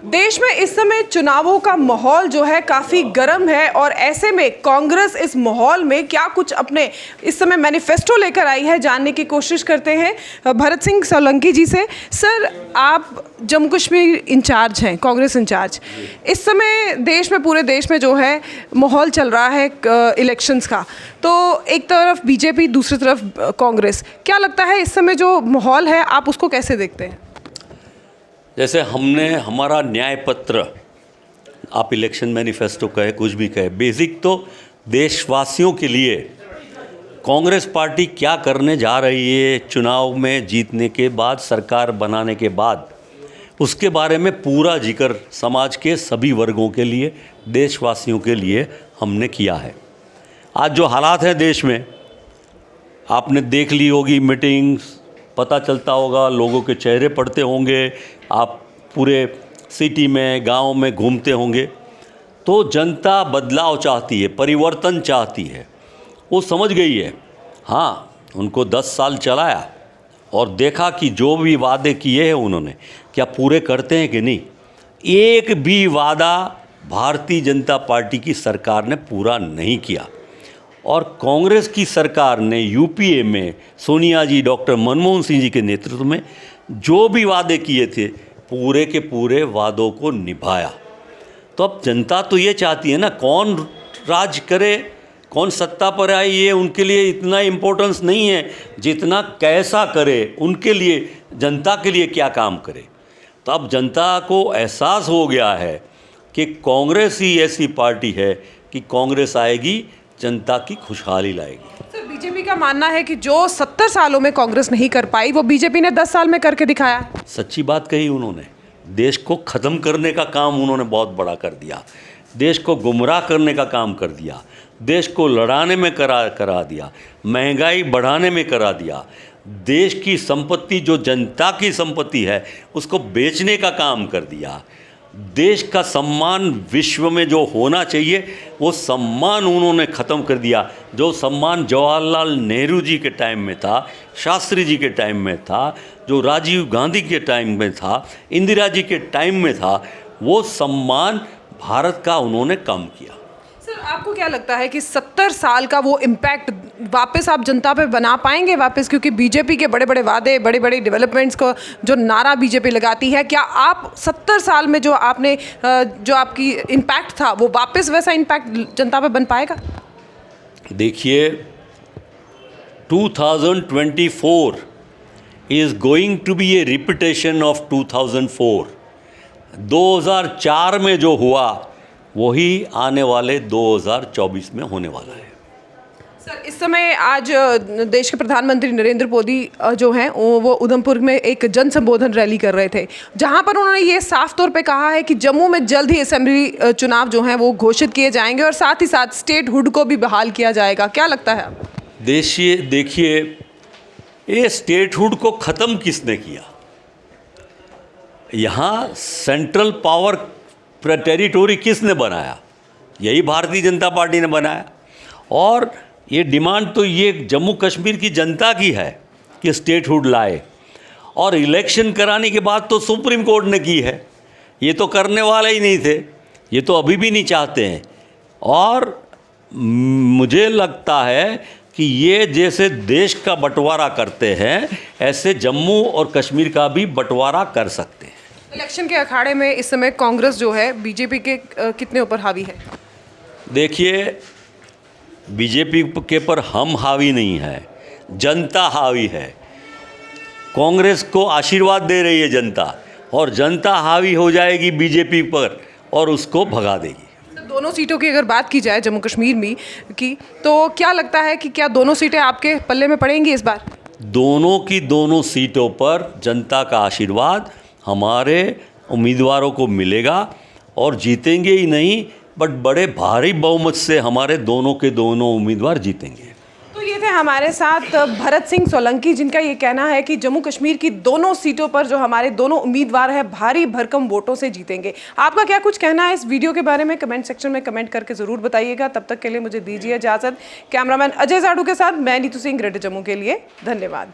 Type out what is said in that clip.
देश में इस समय चुनावों का माहौल जो है काफ़ी गर्म है और ऐसे में कांग्रेस इस माहौल में क्या कुछ अपने इस समय मैनिफेस्टो लेकर आई है, जानने की कोशिश करते हैं भरत सिंह सोलंकी जी से। सर, आप जम्मू कश्मीर इंचार्ज हैं, कांग्रेस इंचार्ज। इस समय देश में, पूरे देश में जो है माहौल चल रहा है इलेक्शंस का, तो एक तरफ बीजेपी, दूसरी तरफ कांग्रेस। क्या लगता है इस समय जो माहौल है, आप उसको कैसे देखते हैं? जैसे हमने हमारा न्याय पत्र, आप इलेक्शन मैनिफेस्टो कहे, कुछ भी कहे, बेसिक तो देशवासियों के लिए कांग्रेस पार्टी क्या करने जा रही है चुनाव में जीतने के बाद, सरकार बनाने के बाद, उसके बारे में पूरा जिक्र समाज के सभी वर्गों के लिए, देशवासियों के लिए हमने किया है। आज जो हालात हैं देश में, आपने देख ली होगी मीटिंग्स, पता चलता होगा, लोगों के चेहरे पड़ते होंगे, आप पूरे सिटी में, गांव में घूमते होंगे, तो जनता बदलाव चाहती है, परिवर्तन चाहती है। वो समझ गई है। हाँ, उनको 10 साल चलाया और देखा कि जो भी वादे किए हैं उन्होंने क्या पूरे करते हैं कि नहीं। एक भी वादा भारतीय जनता पार्टी की सरकार ने पूरा नहीं किया। और कांग्रेस की सरकार ने यूपीए में सोनिया जी, डॉक्टर मनमोहन सिंह जी के नेतृत्व में जो भी वादे किए थे, पूरे के पूरे वादों को निभाया। तो अब जनता तो ये चाहती है ना, कौन राज करे, कौन सत्ता पर आए, ये उनके लिए इतना इम्पोर्टेंस नहीं है जितना कैसा करे, उनके लिए, जनता के लिए क्या काम करे। तो अब जनता को एहसास हो गया है कि कांग्रेस ही ऐसी पार्टी है कि कांग्रेस आएगी, जनता की खुशहाली लाएगी। सर, बीजेपी का मानना है कि जो 70 सालों में कांग्रेस नहीं कर पाई, वो बीजेपी ने 10 साल में करके दिखाया। सच्ची बात कही उन्होंने। देश को ख़त्म करने का काम उन्होंने बहुत बड़ा कर दिया, देश को गुमराह करने का काम कर दिया, देश को लड़ाने में करा दिया, महंगाई बढ़ाने में करा दिया, देश की संपत्ति जो जनता की संपत्ति है उसको बेचने का काम कर दिया, देश का सम्मान विश्व में जो होना चाहिए वो सम्मान उन्होंने ख़त्म कर दिया। जो सम्मान जवाहरलाल नेहरू जी के टाइम में था, शास्त्री जी के टाइम में था, जो राजीव गांधी के टाइम में था, इंदिरा जी के टाइम में था, वो सम्मान भारत का उन्होंने कम किया। सर, आपको क्या लगता है कि 70 साल का वो इम्पैक्ट वापस आप जनता पे बना पाएंगे वापस? क्योंकि बीजेपी के बड़े बड़े वादे, बड़े बड़े डेवलपमेंट्स को जो नारा बीजेपी लगाती है, क्या आप 70 साल में जो आपने जो आपकी इम्पैक्ट था, वो वापस वैसा इम्पैक्ट जनता पे बन पाएगा? देखिए, 2024 is going to be a repetition of 2004। 2004 में जो हुआ वही आने वाले 2024 में होने वाला है। सर, इस समय आज देश के प्रधानमंत्री नरेंद्र मोदी जो हैं वो उधमपुर में एक जन संबोधन रैली कर रहे थे, जहां पर उन्होंने ये साफ तौर पे कहा है कि जम्मू में जल्द ही असेंबली चुनाव जो हैं वो घोषित किए जाएंगे और साथ ही साथ स्टेट हुड को भी बहाल किया जाएगा। क्या लगता है आपको? देखिए, ये स्टेट हुड को ख़त्म किसने किया? यहाँ सेंट्रल पावर टेरिटोरी किसने बनाया? यही भारतीय जनता पार्टी ने बनाया। और ये डिमांड तो ये जम्मू कश्मीर की जनता की है कि स्टेट हुड लाए, और इलेक्शन कराने के बाद तो सुप्रीम कोर्ट ने की है। ये तो करने वाले ही नहीं थे, ये तो अभी भी नहीं चाहते हैं। और मुझे लगता है कि ये जैसे देश का बंटवारा करते हैं, ऐसे जम्मू और कश्मीर का भी बंटवारा कर सकते हैं। इलेक्शन के अखाड़े में इस समय कांग्रेस जो है बीजेपी के कितने ऊपर हावी है? देखिए, बीजेपी के पर हम हावी नहीं है, जनता हावी है। कांग्रेस को आशीर्वाद दे रही है जनता, और जनता हावी हो जाएगी बीजेपी पर और उसको भगा देगी। दोनों सीटों की अगर बात की जाए जम्मू कश्मीर में की, तो क्या लगता है कि क्या दोनों सीटें आपके पल्ले में पड़ेंगी इस बार? दोनों की दोनों सीटों पर जनता का आशीर्वाद हमारे उम्मीदवारों को मिलेगा, और जीतेंगे ही नहीं बट बड़े भारी बहुमत से हमारे दोनों के दोनों उम्मीदवार जीतेंगे। तो ये थे हमारे साथ भरत सिंह सोलंकी, जिनका ये कहना है कि जम्मू कश्मीर की दोनों सीटों पर जो हमारे दोनों उम्मीदवार हैं भारी भरकम वोटों से जीतेंगे। आपका क्या कुछ कहना है इस वीडियो के बारे में? कमेंट सेक्शन में कमेंट करके ज़रूर बताइएगा। तब तक के लिए मुझे दीजिए इजाज़त। कैमरामैन अजय जाड़ू के साथ मैं नीतू सिंह, ग्रेटर जम्मू के लिए। धन्यवाद।